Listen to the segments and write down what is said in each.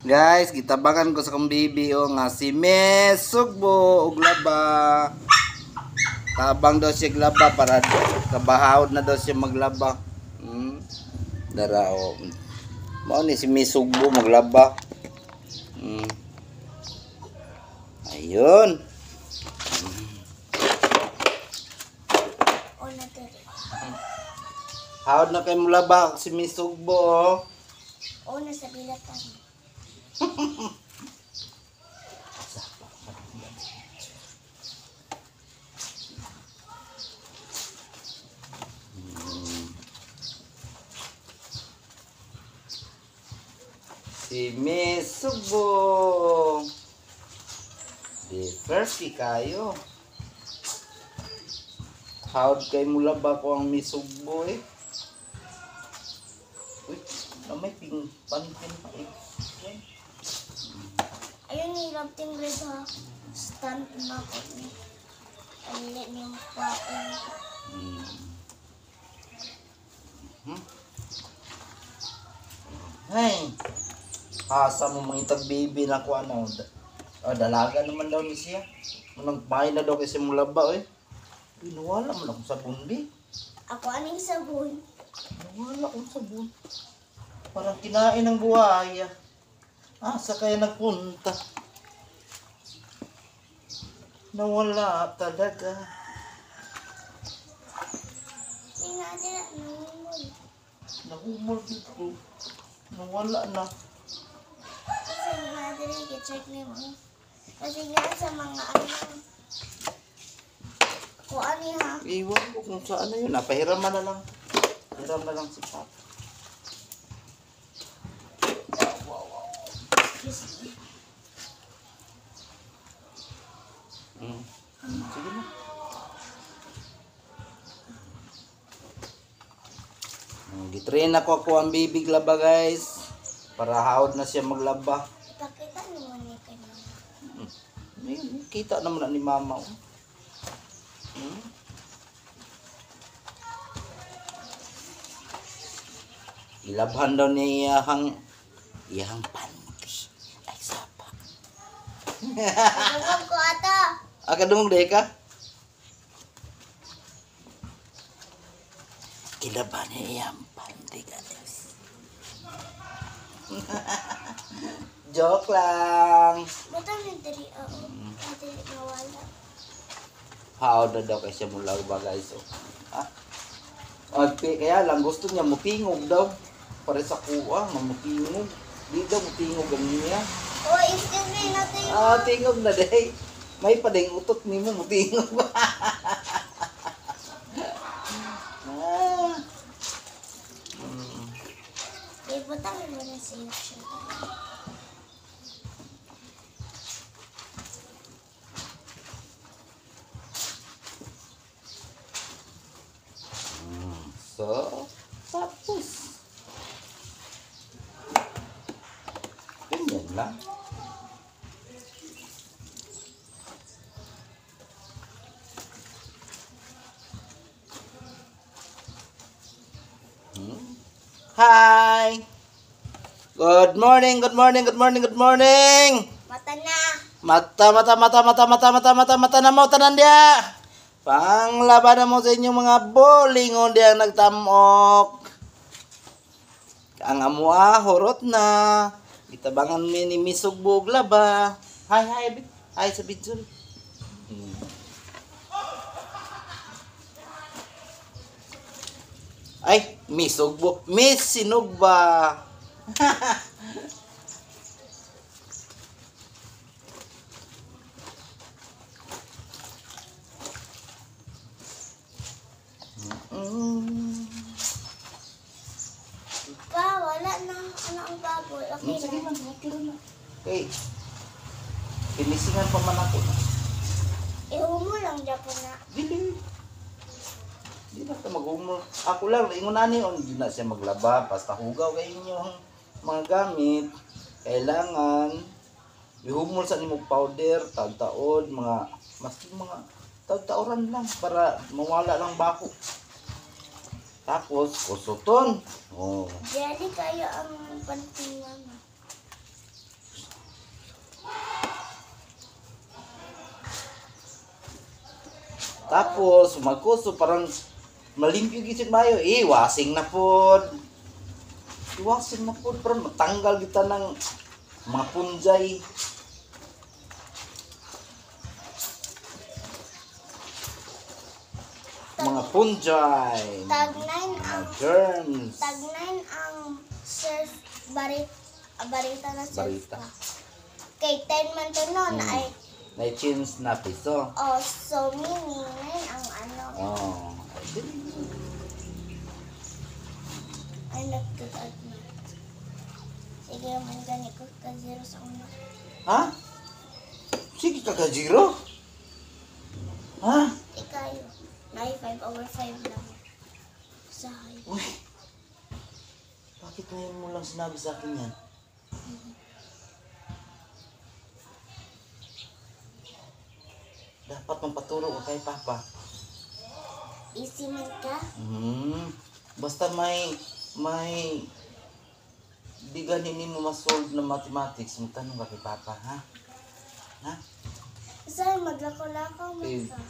Guys, gitabangan ko sa kong bibi o nga si Miss Sugbo og laba. Tabang daw siya glaba para kabahawd na daw siya maglaba. Dara o. Mao ni si Miss Sugbo maglaba. Ayun. Hawd na kay mulaba si Miss Sugbo oh. Una sa bilatan. Si Miss Sugbo. Di thirsty kayo. Hawd kay mulaba ko ang Miss Sugbo eh. Uy, may pantin pa eh. Ayun ni Lobting Red ha. Stand na ko ni. Ang lit niya magpain. Hey. Asa mo mangitag baby na ko ano. Dalaga naman daw ni siya. Nagpain na daw kasi mulaba eh. Nawala mo lang sa bundi. Ako aning sabon. Nawala akong sabon. Parang kinain ng buhaya. Asa kaya nagpunta? Nawala talaga. Tingnan nila, nangumul. Nahumol dito. Nawala na. Kasi nga dili, i-check ni mo. Kasi nga sa mga ano. Kung ano ha. Iwan ko kung saan na yun. Napahiraman na lang. Hiram na lang si Papa. Sige na. Gitrain ako ang bibig laba guys. Para hawd na siya maglaba. Pakita naman niya kay mama. Kita naman na ni mama. Ilabhan daw niya iyang panty. Ay sapa. Nagawag ko ato. Akadungog day ka? Kilaban niya iyang panty guys. Joke lang. Butang ni diri oo. Dili nawala. How na daw kasi mula ba guys oh. Kaya lang gusto niya mutingog daw. Para sa kuha, mamutingog. Di daw mutingog ang niya. Oh, excuse me, natin. Tingog na day. May padeng utot ni mo mutingog. Butang mo na sa YouTube. So, tapos. Ganyan lang. Hi! Good morning, good morning, good morning, good morning! Mata na. Mata na mo, tanan dia! Panglaban na mo sa inyong mga bolingon di ang nagtamok. Ang amua, horot na. Itabangan ni Miss Sugbo og laba. Hi sa bidsul. Ay, Miss Sugbo. Miss Sinugba. Pa, wala na. Ano ang baboy? Okay Sige na. lang, okay na. Okay. Pinisingan pa man ako. Ihumo lang Japon na. Dili. Di na ito mag-humor. Ako lang, ingon na niyo. Hindi na siya maglaba. Basta hugaw kayo inyong mga gamit. Kailangan ihumol sa nimog powder, tagtaod, maski mga tagtaoran lang para mawala lang bako. Tapos, kusuton. Oh. Jelly kayo ang panting mama. Tapos, magkuso, parang malimpyo gising mayo. Wasing na po. Wasing na po. Parang matanggal kita ng mga punjay. Mga punjay. Tag-9 Mga ang germs. Tag-9 ang surf barita na surf Barita. pa. Kay 10 man to nun ay May chins na piso. so meaning 9 ang ano Oh. ay nagtutag na. Sige man gani ko ka 0 sa una. Ha? Sige ka ka zero? Ha? Ikayo. 5/5 lang. Sahay. Uy. Bakit ngayon mo lang sinabi sa akin yan? Dapat magpaturo ka kay Papa. Easy man ka? Basta may di ganin mo ma-solve na mathematics, magtanong ka kay Papa, ha? Ha? Saan maglako-lakaw man Okay. ka?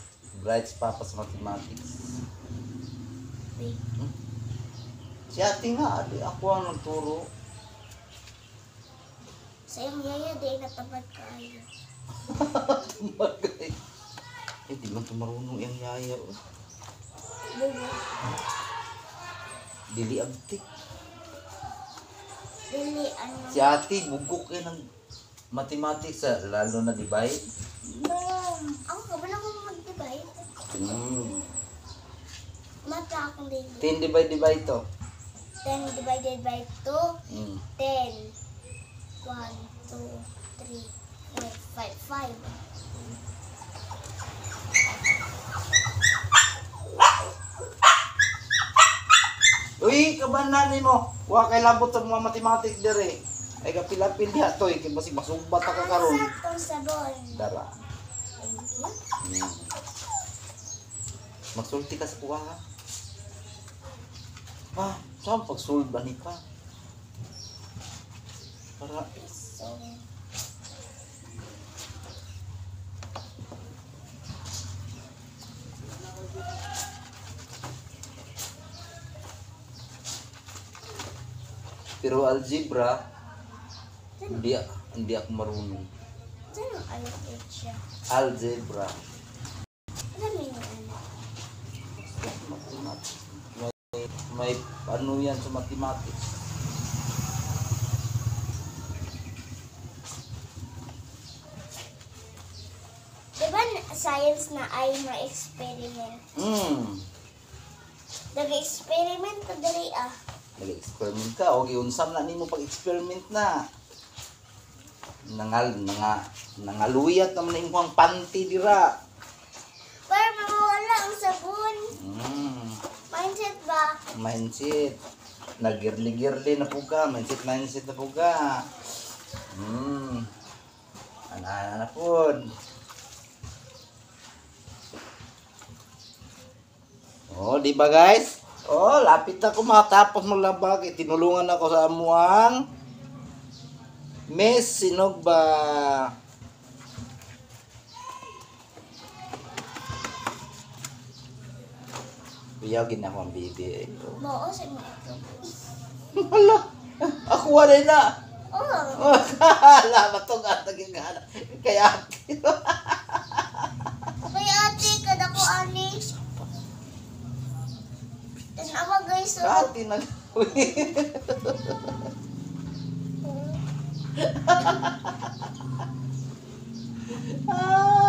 Bright si Papa sa mathematics. Wait. Si ate nga, ate, ako ang nagturo. Sa iyong yaya, di natabad kayo. Bagay. Di man tumarunong yung yaya. Oh. Bubo. Dili agtik. Dili, ano. Si ate, bugok yan ng mathematics, lalo na divide. Ako ka ba na kung mag-divide? Mata akong dili. 10 divide to. 10 divided by 2. 10. 1, 2, 3, 4, 5. 5. Uy, kabanan mo. Wa kay labot sa mga mathematics dire. Ay kapilapil diha to, kay basig masubat ka karon. Saktong sabon. Dara. Thank you. Magsulti ka sa kuha ha. Pa, saan pag-solve ba ni pa? Para So, pero algebra hindi ako marunong. saan ang alphabet siya? Algebra. Alam mo yung ano? Mathematics. May ano yan sa mathematics. Diba science na ay ma-experiment? Nag-experiment ko dali Nag-experiment ka. O giunsam na nimo pag-experiment na. Nangaluyat naman na imong panty dira. Para mawala ang sabon. Mindset ba? Mindset. Nagirli-girli na po ka. Mindset na po ka. Ana na po. Oh, di ba guys? Oh, lapit na ko matapos maglaba. Tinulungan ako sa amuang Miss Sinugba. Biyagin ako ang bibi. Oo, sa mo ito. Hala, ako wala na. Oo. Hala, matong atagin nga na. Kaya Kaya ate, kada ko ani. Tanawa guys, Kati na.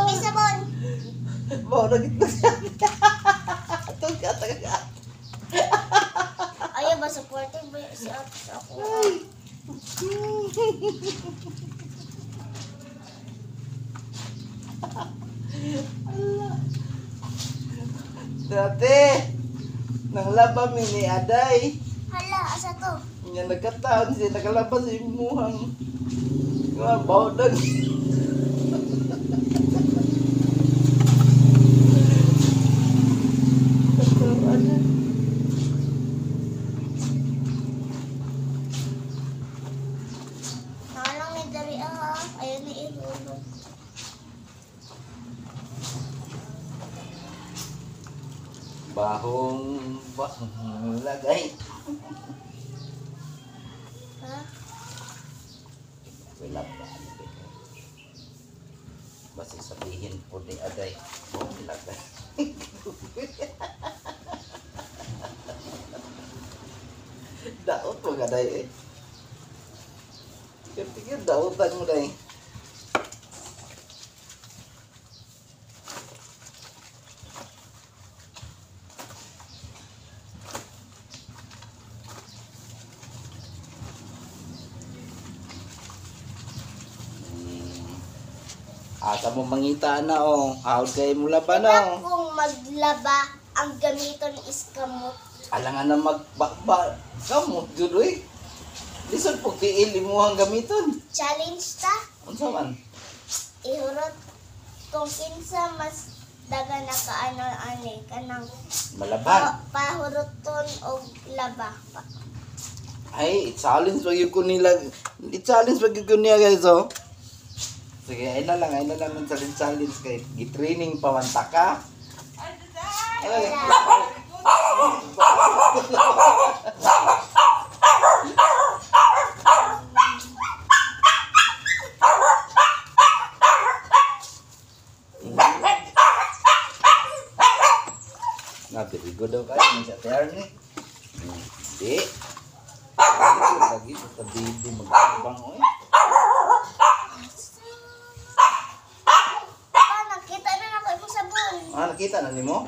May sabon. Mau nagit na siya. Atong kataga. Ayaw ba, supportive ba si ate sa ako? Dati, nang laba mi ni Aday. Hala, asa to? Nga nagkataon siya, nakalabas sa imuhang. Nga, bawdag. Nakalang ni dari ayaw ni ihulog. bahong lagay. Ha? Wala ba? Basta sabihin po ni Aday, bahong lagay. Daot mo Aday eh. Pikir daotan mo Day. Asa mo mangita na oh. Ahod kayo mo laban Kaya oh. kung maglaba, ang gamiton is kamot. Alangan na magbakba. Kamot jud oy. Lisod po tiil mo ang gamiton. Challenge ta, Unsa man? ihurot kung kinsa mas daga na kaano ani kanang Malaban. pahuruton og laba. Ay, challenge wag yun ko nila. I-challenge wag yun ko niya guys oh. Sige, ay na lang ng challenge kay gi-training pa man ta ka. Ay, nabirigo daw kayo ng sa terni. Hindi. Lagi sa bibi magbang oy. Nakita na ako imong sabon. Ah, nakita na nimo?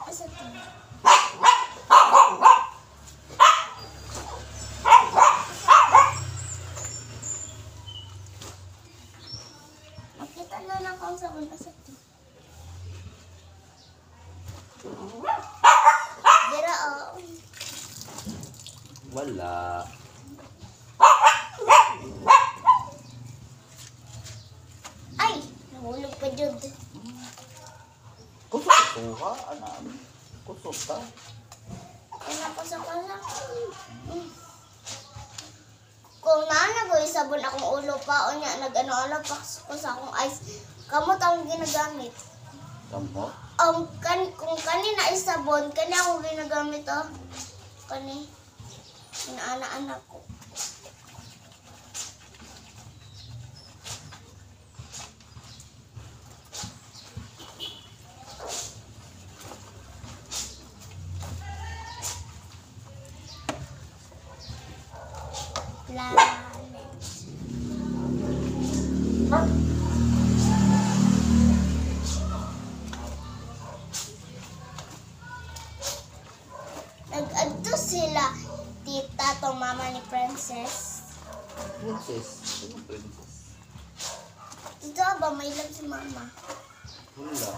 Asa to? Nakita na ako ang sabon. Asa to? Dira oh. Wala. Ay, nahulog pa jud. Kusot ko ha, anak. Kusot ka. Kaya ko sa kala. Kung naanagoy sabon akong ulo pa o niya nag-ano pa ko sa akong ice. Kamot ang ginagamit. Kamot. Kung kanina ay sabon, kani akong ginagamit oh. Kani. Inaana-anak ko. Planet. Nag-adto sila tita tong mama ni Princess. Princess. Sino princess? Dito ba may lang si mama? Wala.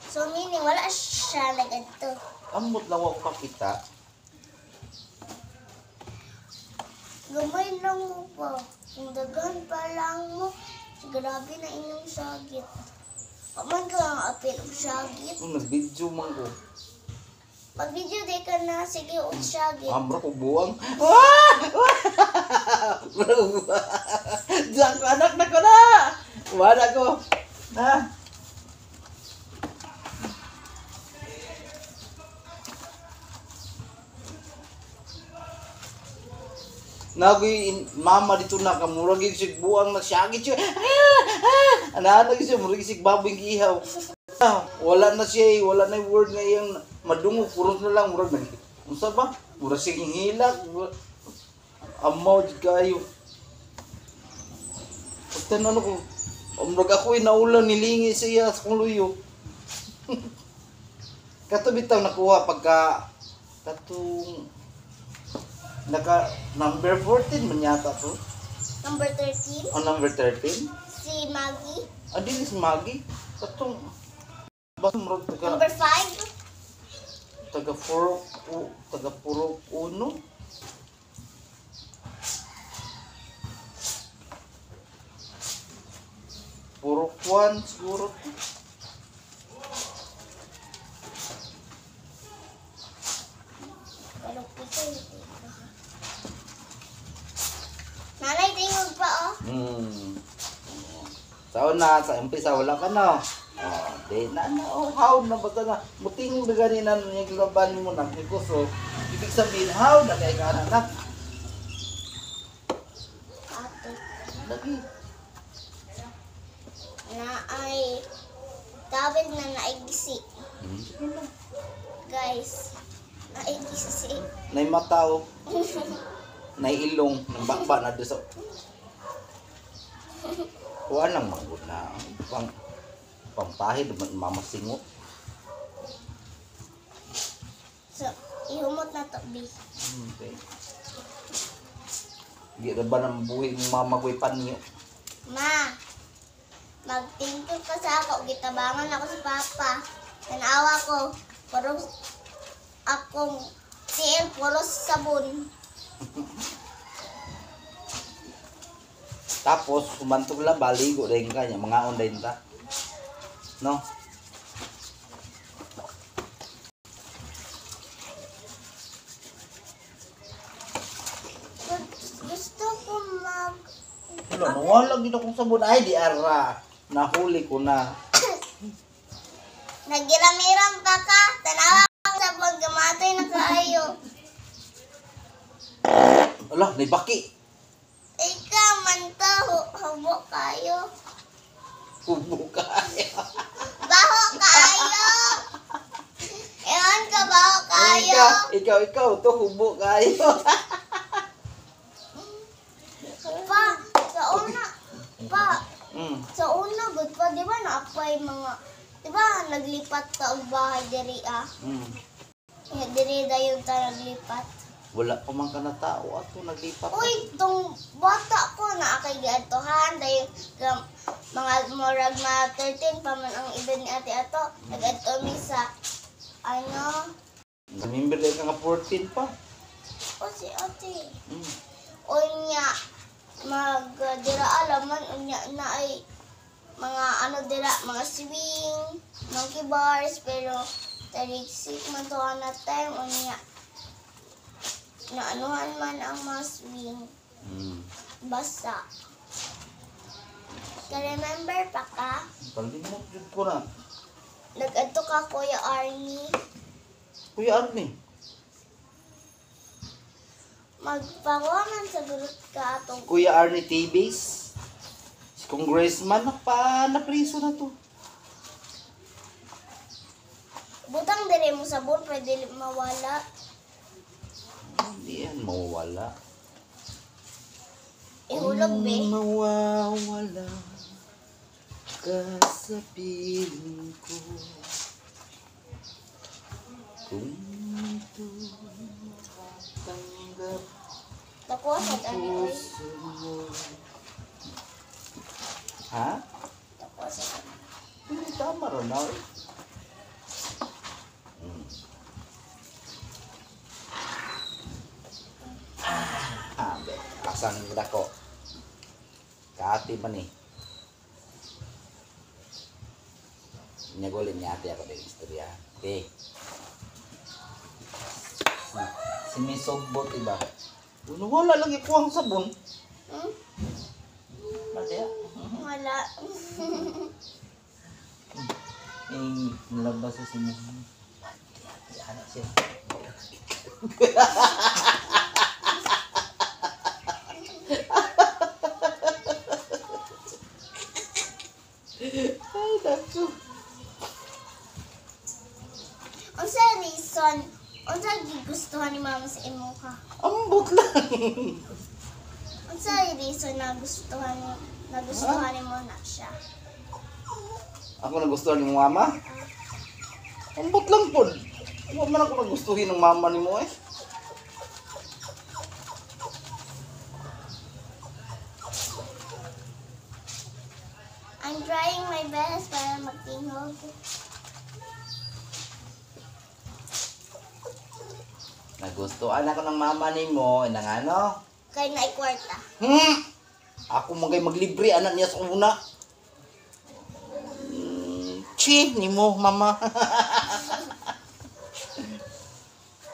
So meaning wala siya nag-adto. Amot na wag pakita. Gamay lang mo pa. Kung daghan pa lang mo, grabe na inyong sagit. Paman ka ang apil og sagit. Kung nag-video man ko. Pag video di ka na, sige og sagit. Amra ko buwang. Diyan ko anak na ko na. Wala ko. Ha? Nagoy mama dito na kamurag yung sig buang nagsiyagit siya. Ana siya murag sig baboy gihaw. Wala na siya, wala na yung word nga yung madungo, purot na lang murag nag. Unsa ba? Murag sig hilak. Amaw jud kayo. Pagtan ano ko. Murag ako naulan nilingi siya sa kong luyo. Kato bitaw nakuha pagka katong naka number 14 man yata to. Number 13, O number 13? si Maggie. Ah, dili si Maggie. Katong basta murag Number 5, taga puro uno. Puro kwan siguro. pero pito ito. Nanay, tingog pa oh. Sa una, sa umpisa, wala ka na. Oh, di na, how na ba na? Muting na ganina yung gilaban mo na, kusog. Ibig sabihin, how na kay ka anak? Ate. Lagi. Na ay tawid na naigisi. Guys, naigisi. Nay mataw, nay ilong, nang bakba na doon sa... Kuha lang manggod na. Pampahid, mamasingo. So, ihumot na to, B. Okay. Di na ba nang buhay ng mamagoy panyo? Ma, magtingkol ka sa ako. Gitabangan ako sa papa. Tanawa ko. Puro akong tiil, puro sabon. Tapos, kumantog lang, baligo rin ka niya. Mga online ta. No? Gusto ko mag... Wala, nawala gito kong sabon. Ay, di ara. Nahuli ko na. Nagiram-iram pa ka. Tanawa ko sa paggamatay na kayo. Ala, may baki. Ikaw man to, hubo kayo. Hubo ka. Baho kayo. Ewan ka, baho kayo. Ikaw, to hubo kayo. Pa, sa una, pa, Mm. sa una, good pa, di ba na-apply mga, di ba naglipat ka og bahay diri Mm. Diri dayon ta naglipat. Wala pa man ka na tao ato naglipat. Uy, tong bata ko na akay giadtohan dayon mga murag mga 13 pa man ang edad ni ate ato. Nag-adto mi sa ano? Remember ka nga 14 pa. O si ate. Mm. Unya dira alaman unya na ay mga ano dira mga swing, monkey bars pero tariksik man to na time unya na anuhan man ang mga swing Mm. basa. Ka-remember pa ka? Palimot jud ko na. Nag-adto ka Kuya Arnie. Kuya Arnie. Magpawaman sa gurot ka atong Kuya Arnie TVs. Si congressman napriso na to. butang dire mo sabon pwede mawala. Hindi yan mawawala. Ihulog be. Mawawala ka sa piling ko. Kung ito matanggap Tapos at ano oy. puso mo. Ha? Tapos at Hindi tama rin na. Be, asang dako. Kaati man eh. Nyagolin niya ate ako din istorya. Okay. Si Miss Sogbot, iba. Wala lagi ko ang sabon. Hmm? Madya. Wala. Nalabas sa sinyo. Yan siya. Ay, dako. Unsa reason? Unsa gigustuhan ni mama sa imo ka? Ambot lang. Unsa reason na gustuhan ni mo na siya? Ako nagustuhan ni mama? Ambot lang po. Huwag man ako nagustuhin ng mama ni mo eh. I'm trying my best para magtingog. Nagustuhan ako ng mama ni mo. Nang ano? Kay na ikwarta. Ako maglibre anak niya sa una. Chi ni mo mama.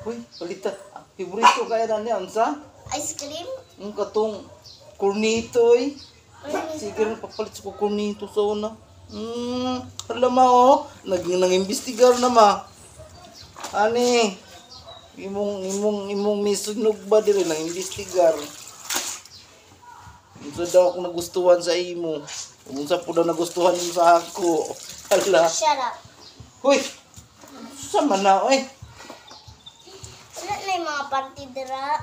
Uy, palita. Favorito kaya na niya unsa? Ice cream? Yung katong cornito eh. Sige rin papalit sa kuko nito sa una. Alam mo, oh. Naging nang-imbestigar na ma. Ani, imong misunog ba dire nang-imbestigar? Unsa daw ako nagustuhan sa imo? Unsa po daw nagustuhan mo sa ako? Hala. Shut up. Hoy! Sa man na, oy. Wala na yung mga partidera.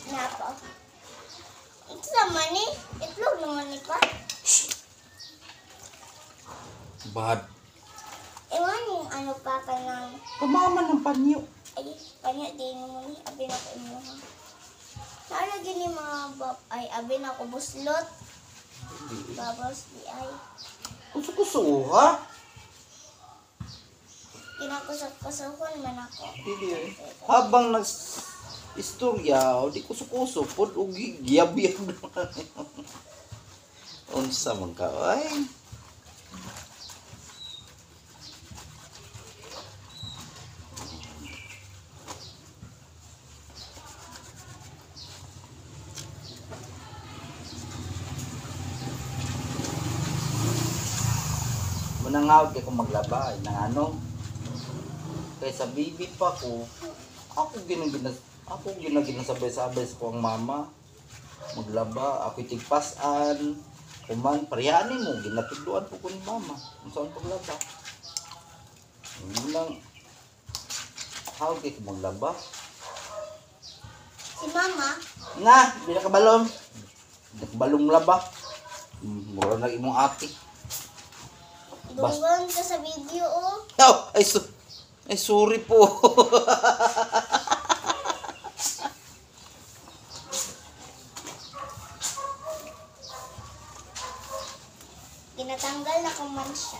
Napa. Ito naman eh. Itlog naman eh pa. Bad. Ewan yung ano pa ka ng... Kamaman ng panyo. Ay, kanya din mo ni. Abi na ko imo ha. Nalagyan ni mga ay, abi na ko buslot. Babos di ay. Kuso-kuso, ha? Kinakusot-kusokon man ako. Dili. Habang istorya, o di kuso-kuso, pod o giyab-yab naman. Unsa man ka, ay. Manangawag kay kung maglaba, ay nang ano. Kaya sa bibi pa ko, ako ginasabay-sabay sa kong mama. Maglaba, ako tigpasan. Kuman, parehani mo, ginatudluan po ko ni mama. Kung saan paglaba. Yun lang. How kay kung maglaba? Si mama, Nga, di na kabalong. Di na kabalong laba. Mura na imong ate. dunggan ka sa video oh. Oh, ay sorry po. Tinatanggal na ko man siya.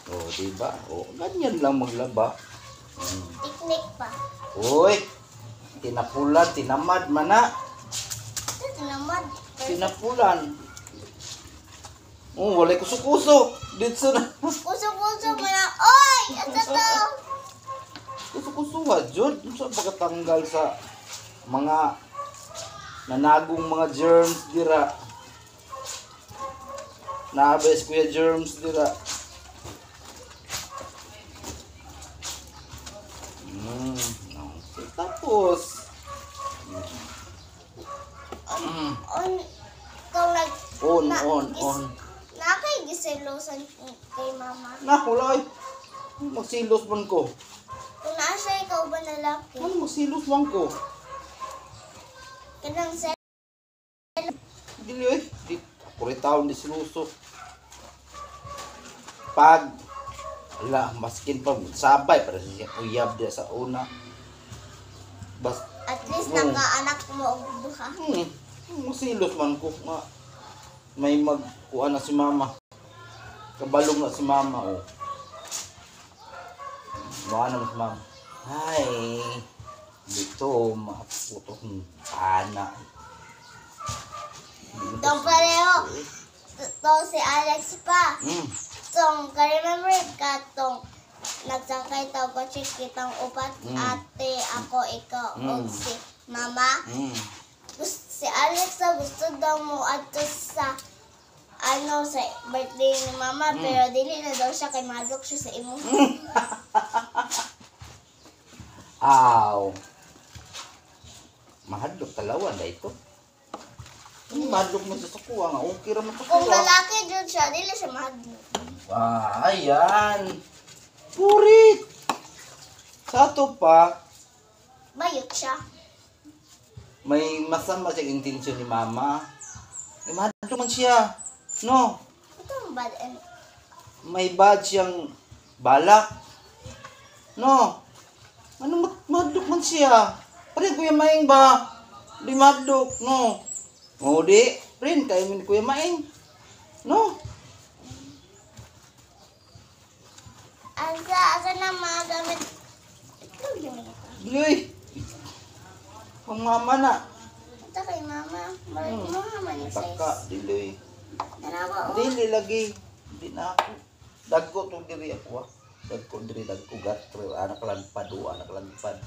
Oh, diba? Oh, ganyan lang maglaba. Tiknik pa. Uy, tinapulan, tinamad mana. Ito tinamad. Tinapulan. Oh, walay kuso-kuso. Dito na. Puso-puso mo na. Oy! Ito to! Kuso-kuso ha, Jod. Sa pagkatanggal sa mga nanagong mga germs dira. Naabes kuya germs dira. Okay. Tapos, On. Kung nag... on. Nakay-gisilosan kay mama. Nakulay. Magsilos man ko. Kung nasa ikaw ba lalaki? Ano magsilos man ko? Kanang sa... Dili eh. Di, ako rin taon di siluso. Pag, wala, maskin pa, sabay, para siya uyab dia sa una. Bas, At least Oo. naka-anak mo og duha. masilos man ko. May magkuha na si mama. Kabalong na si mama, oh. Mga naman si mama. Ay, dito, maputo anak. Tong pareho. To si Alex pa. Tong, ka-remember ka tong nagsakay tao ko kitang upat ate, ako, ikaw, o si mama. Si Alex na gusto daw mo ato sa ano sa birthday ni mama pero dili na daw siya kay madlok siya sa imo. Aw. Mahadlok talawan na ito. Mahadlok mo sa kuha nga. Okay raman sa Kung kuha. lalaki dun siya, dili siya madlok. Ayan. Purit. Sa ato pa, Bayot siya. may masama siyang intensyon ni mama. Mahadlok man siya. No. Ito ang bad and May bad siyang balak. No. Ano madlok man siya? Pare Kuya Maing ba? Di madlok, no. O di, rin kayo min Kuya Maing. No. asa na mga gamit. Ito yung ito. Dili. Pang mama na. Ito kay mama. Balik mo naman yung Taka, size. dili. Tanawa o. Dili lagi. Di na ako. Dagko to diri ako ah. Dagko diri dagko gastro anak lang padu anak lang pad.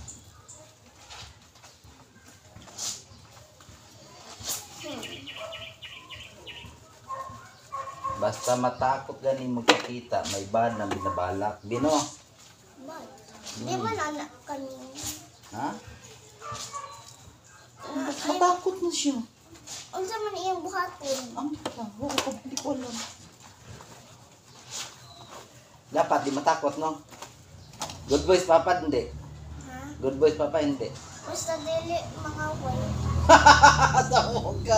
Basta matakot gani magkakita, may bad na binabalak. Bino, Bad. Di man anak kami. ha? Ay, Matakot na siya. unsa man iyang buhaton? Ang hindi ko alam. Dapat di matakot, no? Good boys, papa, hindi. Ha? Good boys, papa, hindi. Basta dili mga way. Sa mga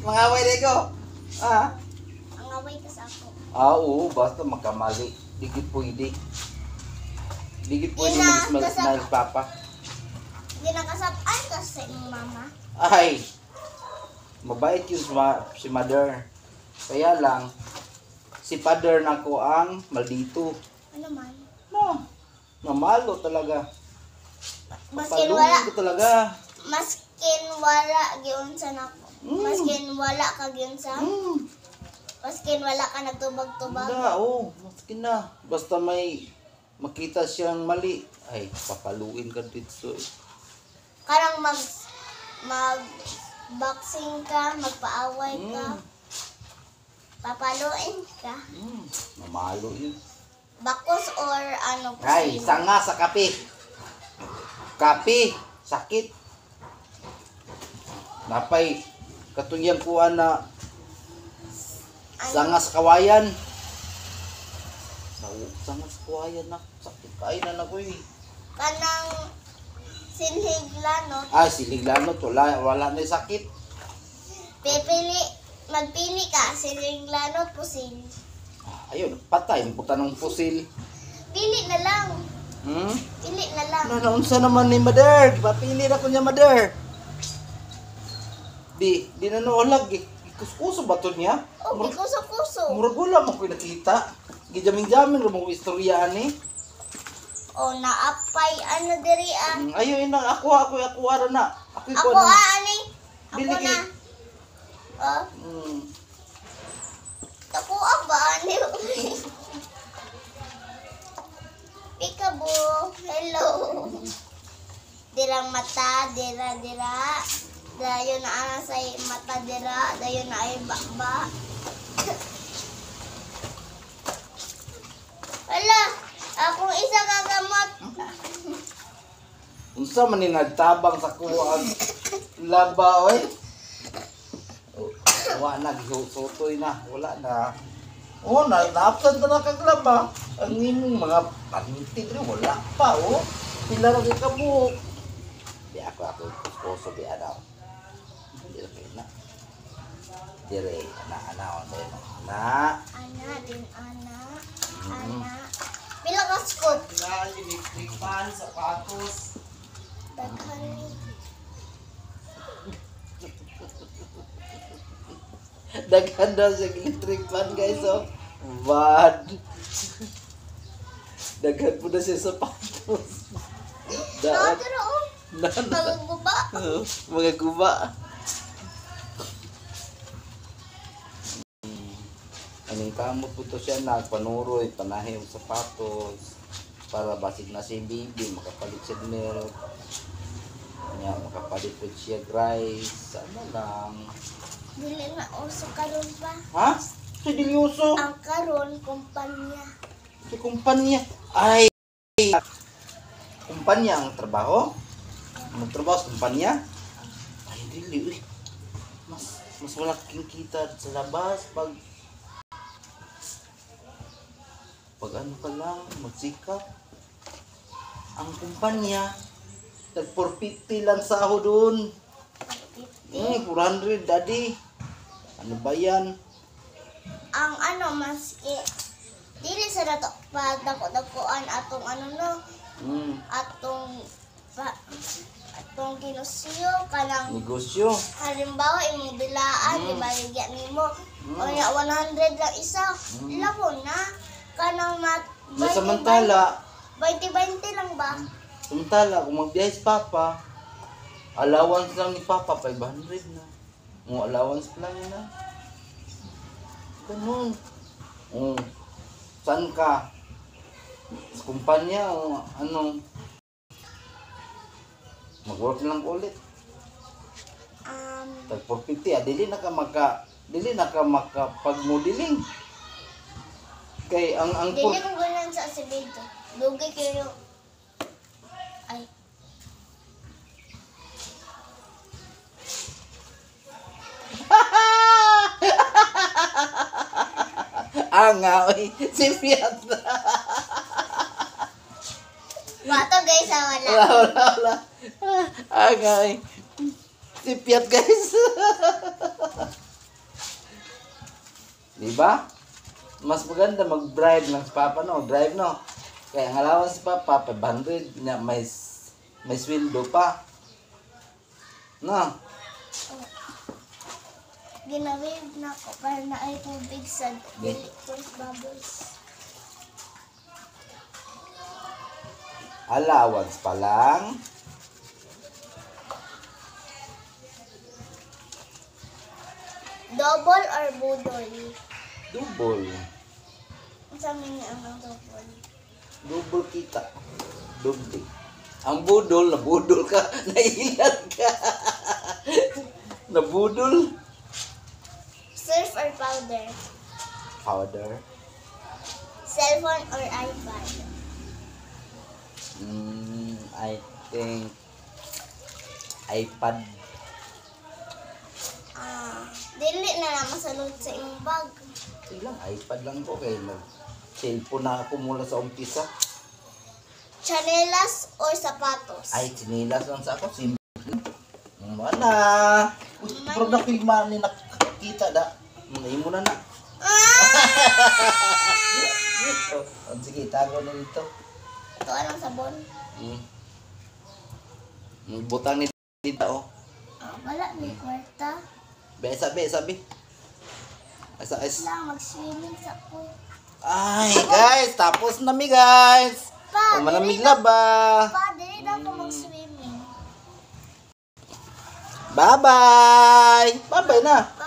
mga away na ko. Ah? Ang away ka sa ako. Oo, basta magkamali. Digit pwede. Digit pwede Ina, mag-smile, papa. Di nakasabay ka sa iyong mama. Ay, mabait yun si mother. Kaya lang, si father na ko ang maldito. Ano man? No, namalo talaga. Maskin Paluin wala, ko talaga. maskin wala giunsa nako. Mm. Maskin wala ka giunsa. Hmm, Maskin wala ka nagtubag-tubag. na, maski na. Basta may makita siyang mali. Ay, papaluin ka dito. Karang mag boxing ka, magpaaway ka, Hmm, papaluin ka. namalo yun. Bakos or ano po Ay, sa'yo? sanga sa kape. Kape, sakit. Napay, katunyang kuha na sanga sa kawayan. Sanga sa kawayan na. Sakit kainan ako eh. Kanang sinhiglanot, Siliglanot, wala na yung sakit. magpili ka, sinhiglanot, pusil. Ayun, patay. Puta ng pusil. Pili na lang, Hmm? pili na lang. Naunsa naman ni mother. Mapili na ko niya mother. Di na noolag. Kuskuso ba to niya? Oh, di kuso-kuso. Murag wala mo ko nakita. Gijaming-jaming ro mo istorya ani. Oh, naapay, ano diri ah. Ayo ina ako ara na. Ako Ako na. ani. Ako Dili na. kay- Oh, Mm. ako ba ani? Peekaboo, hello. Dirang mata, dira. Dayon na ana sa mata dira, dayon na ay bakba. Hala, akong isa kagamot. Unsa man ni nagtabang sa kuwang laba oy? Wala na gihusotoy na, wala na. Naapsan ta na kag laba. Ang imong mga panintig rin, wala pa Pila ra gyud ka buhok. Di ako kuskuso di ano. Dire na. Dire ana ana. Ana din ana. Pila ka scoop? Na electric fan, sapatos. Daghan ni. Daghan daw sa electric fan guys Bad. Daghan po na siya sapatos. Daan. Dira oh. Magaguba. Mga guba. Anong kamot po to siya nagpanuroy, panahe yung sapatos para basig na si baby, makapalit siya milk. Kanya, makapalit po siya rice. Ano lang. Dili na uso karon pa. Ha? Si Dilyoso. Ang karon kumpanya. Si kumpanya. Ay! Kumpanya ang trabaho? Magtrabaho sa kumpanya? Ay, dili. Uy. Mas malaking kita sa labas pag ano ka lang, magsikap. Ang kumpanya, nag-450 lang sahod doon. 400, daddy. Ano ba yan? Ang ano maski dili sa dato pa dako-dakoan atong ano no, atong kinusyo kanang Negosyo. halimbawa imong bilaan ibaligya nimo o nya 100 lang isa. Labo na kanang Samantala, 20 lang ba? Samantala, kung magbiyahe si Papa, allowance lang ni Papa, 500 na. Allowance lang na. Ganun. Saan ka? Sa kumpanya o ano? Mag-work lang ulit. Tag 450 dili na ka makapag-modeling. Kay ang Dili ko ganun sa Acevedo. Dugay kayo. Ay. oy, si Fiat. Wato guys, wala. Wala. Oy. Si Fiat guys. Diba? Mas maganda mag-drive ng si Papa, no? Drive, no? Kaya ang allowance si Papa, 500 na may sweldo pa. No? Ginawid na ko para na ay tubig sa first bubbles. Allowance pa lang. Double or budol? Double. Ang sabi niya ang double. Double kita. Double. Ang budol, nabudol ka. Nailan ka. Nabudol. Surf or powder? Powder. Cellphone or iPad? I think iPad. Dili na naman salud sa imong bag. Lang, iPad lang ko kay cellphone na ako mula sa umpisa. Chanelas or sapatos? Ay, sinilas lang sa ako. Simple. Mana? Pero na filma ni nakita da. Imo na na. Sige, tago na dito. Ito anong sabon? Butang ni dito, oh. Wala, may kwarta. Sabi. Asa. Lang, mag-swimming sa pool. Ay, guys, tapos na mi, guys. Pa, Malamig laba. Pa, dili na ako mag-swimming. Bye-bye. Bye-bye na.